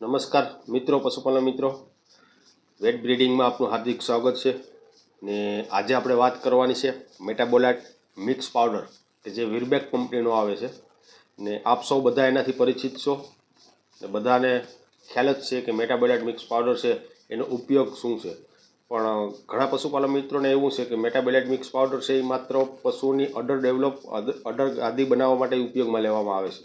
નમસ્કાર મિત્રો, પશુપાલન મિત્રો, વેટ બ્રીડિંગમાં આપનું હાર્દિક સ્વાગત છે. ને આજે આપણે વાત કરવાની છે મેટાબોલાઇટ મિક્સ પાવડર કે જે વીરબેક કંપનીનો આવે છે. ને આપ સૌ બધા એનાથી પરિચિત છો ને બધાને ખ્યાલ જ છે કે મેટાબોલાઇટ મિક્સ પાવડર છે એનો ઉપયોગ શું છે. પણ ઘણા પશુપાલન મિત્રોને એવું છે કે મેટાબોલાઇટ મિક્સ પાવડર છે એ માત્ર પશુની અડર ગાદી બનાવવા માટે ઉપયોગમાં લેવામાં આવે છે,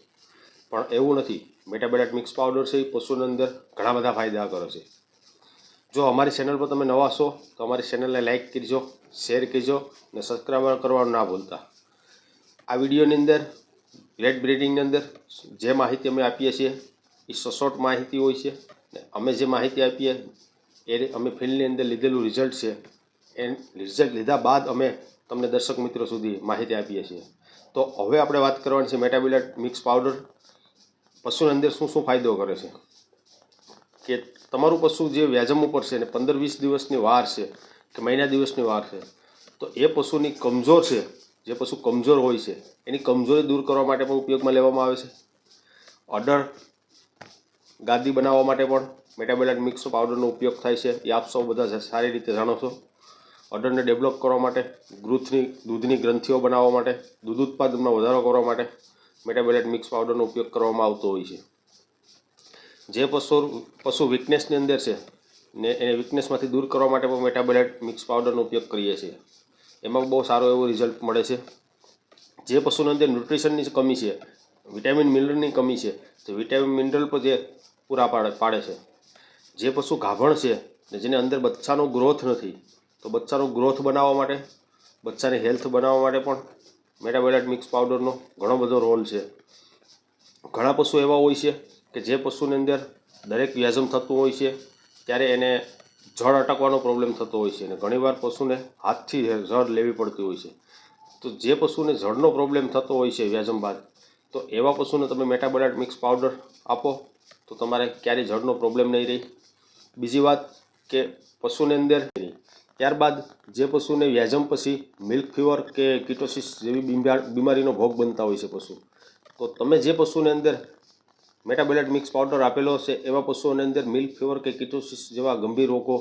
પણ એવું નથી. મેટાબોલાઇટ મિક્સ પાવડર છે એ પશુની અંદર ઘણા બધા ફાયદા કરે છે. જો અમારી ચેનલ પર તમે નવા છો તો અમારી ચેનલને લાઇક કરજો, શેર કરજો અને સબસ્ક્રાઈબ કરવાનું ના ભૂલતા. આ વિડીયોની અંદર વેટ બ્રીડિંગની અંદર જે માહિતી અમે આપીએ છીએ એ સચોટ માહિતી હોય છે. ને અમે જે માહિતી આપીએ એ અમે ફિલ્ડની અંદર લીધેલું રિઝલ્ટ છે. એ રિઝલ્ટ લીધા બાદ અમે તમને દર્શક મિત્રો સુધી માહિતી આપીએ છીએ. તો હવે આપણે વાત કરવાની છે મેટાબોલાઇટ મિક્સ પાવડર પશુની અંદર શું શું ફાયદો કરે છે. કે તમારું પશુ જે વ્યાજમ ઉપર છે ને 15-20 દિવસની વાર છે કે મહિના દિવસની વાર છે, તો એ પશુની કમજોર છે, જે પશુ કમજોર હોય છે એની કમજોરી દૂર કરવા માટે પણ ઉપયોગમાં લેવામાં આવે છે. અડર ગાદી બનાવવા માટે પણ મેટાબોલાઇટ મિક્સ પાવડરનો ઉપયોગ થાય છે, એ આપ સૌ બધા સારી રીતે જાણો છો. અડરને ડેવલપ કરવા માટે, દૂધની ગ્રંથિઓ બનાવવા માટે, દૂધ ઉત્પાદનમાં વધારો કરવા માટે મેટાબોલાઇટ મિક્સ પાવડરનો ઉપયોગ કરવામાં આવતો હોય છે. જે પશુ વીકનેસની અંદર છે ને એને વીકનેસમાંથી દૂર કરવા માટે પણ મેટાબોલાઇટ મિક્સ પાવડરનો ઉપયોગ કરીએ છીએ. એમાં બહુ સારો એવો રિઝલ્ટ મળે છે. જે પશુની અંદર ન્યુટ્રિશનની કમી છે, વિટામિન મિનરલની કમી છે, તો વિટામિન મિનરલ પર જે પૂરા પાડે છે. જે પશુ ગાભણ છે ને જેને અંદર બચ્ચાનો ગ્રોથ નથી, તો બચ્ચાનો ગ્રોથ બનાવવા માટે, બચ્ચાની હેલ્થ બનાવવા માટે પણ મેટાબોલાઇટ મિક્સ પાવડરનો ઘણો બધો રોલ છે. ઘણા પશુ એવા હોય છે કે જે પશુની અંદર દરેક વ્યાજમ થતું હોય છે ત્યારે એને જળ અટકવાનો પ્રોબ્લેમ થતો હોય છે અને ઘણીવાર પશુને હાથથી જળ લેવી પડતી હોય છે. તો જે પશુને જળનો પ્રોબ્લેમ થતો હોય છે વ્યાજમ બાદ, તો એવા પશુને તમે મેટાબોલાઇટ મિક્સ પાવડર આપો તો તમારે ક્યારેય જળનો પ્રોબ્લેમ નહીં રહે. બીજી વાત કે પશુની અંદર ત્યારબાદ જે પશુને વ્યાજમ પછી મિલ્ક ફીવર કે કિટોસિસ જેવી બીમારીનો ભોગ બનતા હોય છે પશુ, તો તમે જે પશુની અંદર મેટાબોલાઇટ મિક્સ પાવડર આપેલો હશે એવા પશુઓની અંદર મિલ્ક ફીવર કે કિટોસિસ જેવા ગંભીર રોગો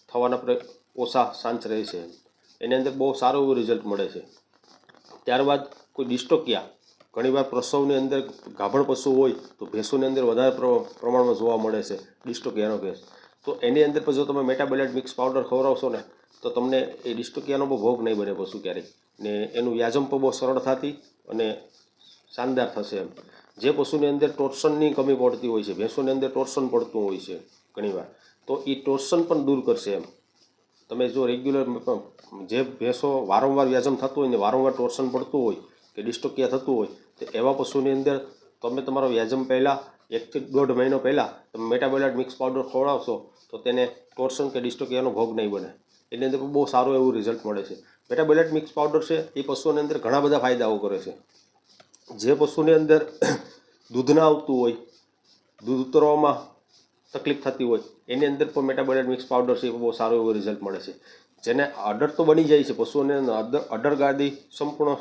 થવાના ઓછા ચાન્સ રહે છે. એની અંદર બહુ સારું એવું રિઝલ્ટ મળે છે. ત્યારબાદ કોઈ ડિસ્ટોકિયા, ઘણીવાર પ્રસવની અંદર ગાભણ પશુ હોય તો ભેંસોની અંદર વધારે પ્રમાણમાં જોવા મળે છે ડિસ્ટોકિયાનો કેસ. તો એની અંદર પણ જો તમે મેટાબોલાઇટ મિક્સ પાવડર ખવડાવશો ને તો તમને એ ડિસ્ટોકિયાનો પણ ભોગ નહીં બને પશુ ક્યારેય, ને એનું વ્યાજમ પણ બહુ સરળતાથી અને શાનદાર થશે એમ. જે પશુની અંદર ટોર્સનની કમી પડતી હોય છે, ભેંસોની અંદર ટોર્સન પડતું હોય છે ઘણીવાર, તો એ ટોર્સન પણ દૂર કરશે એમ. તમે જો રેગ્યુલર જે ભેંસો વારંવાર વ્યાજમ થતું હોય ને વારંવાર ટોર્સન પડતું હોય કે ડિસ્ટોકિયા થતું હોય, તો એવા પશુની અંદર તમે તમારો વ્યાજમ પહેલાં 1 થી 1.5 મહિનો પહેલાં તમે મેટાબોલાઇટ મિક્સ પાવડર ખવડાવશો તો તેને ટોર્સન કે ડિસ્ટોકિયાનો ભોગ નહીં બને. એની અંદર બહુ સારું એવું રિઝલ્ટ મળે છે. મેટાબોલાઇટ મિક્સ પાવડર છે એ પશુઓની અંદર ઘણા બધા ફાયદાઓ કરે છે. જે પશુની અંદર દૂધ ના આવતું હોય, દૂધ ઉતરવામાં તકલીફ થતી હોય, એની અંદર પણ મેટાબોલાઇટ મિક્સ પાવડર છે એ બહુ સારું એવું રિઝલ્ટ મળે છે. જેને અડર તો બની જાય છે, પશુઓને અડર ગાદી સંપૂર્ણ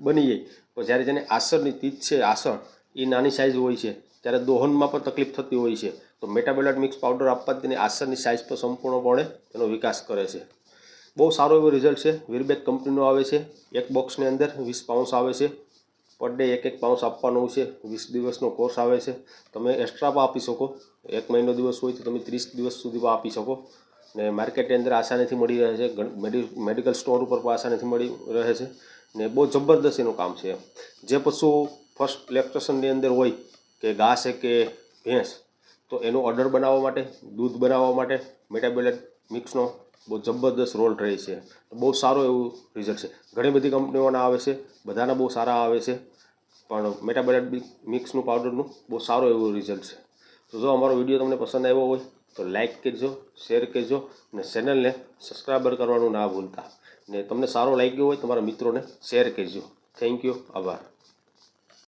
બની જાય, તો જ્યારે જેને આસળની તીત છે, આસળ એ નાની સાઇઝ હોય છે ત્યારે દોહનમાં પણ તકલીફ થતી હોય છે, તો મેટાબોલાઇટ મિક્સ પાવડર આપવાથી તેની આસળની સાઇઝ પર સંપૂર્ણપણે એનો વિકાસ કરે છે. બહુ સારો એવો રિઝલ્ટ છે. વીરબેક કંપનીનો આવે છે. એક બોક્સની અંદર 20 પાઉન્સ આવે છે. પર ડે 1 પાઉન્સ આપવાનું છે. 20 દિવસનો કોર્સ આવે છે. તમે એક્સ્ટ્રા પણ આપી શકો. 1 મહિનો દિવસ હોય તો તમે 30 દિવસ સુધી પણ આપી શકો. ને માર્કેટની અંદર આસાનીથી મળી રહે છે. મેડિકલ સ્ટોર ઉપર પણ આસાનીથી મળી રહે છે. ને બહુ જબરદસ્ત એનું કામ છે. જે પશુ ફર્સ્ટ લેક્ટેશનની અંદર હોય કે ઘાસ છે કે ભેંસ, તો એનું અડર બનાવવા માટે, દૂધ બનાવવા માટે મેટાબોલાઇટ મિક્સનો બહુ જબરદસ્ત રોલ રહે છે. બહુ સારું એવું રિઝલ્ટ છે. ઘણી બધી કંપનીઓના આવે છે, બધાના બહુ સારા આવે છે, પણ મેટાબોલાઇટ મિક્સનું પાવડરનું બહુ સારું એવું રિઝલ્ટ છે. તો જો અમારો વિડીયો તમને પસંદ આવ્યો હોય તો લાઇક કરજો, શેર કરજો અને ચેનલને સબસ્ક્રાઈબર કરવાનું ના ભૂલતા. ને તમને સારો લાગ્યો હોય તમારા મિત્રોને શેર કરજો. Thank you. આભાર.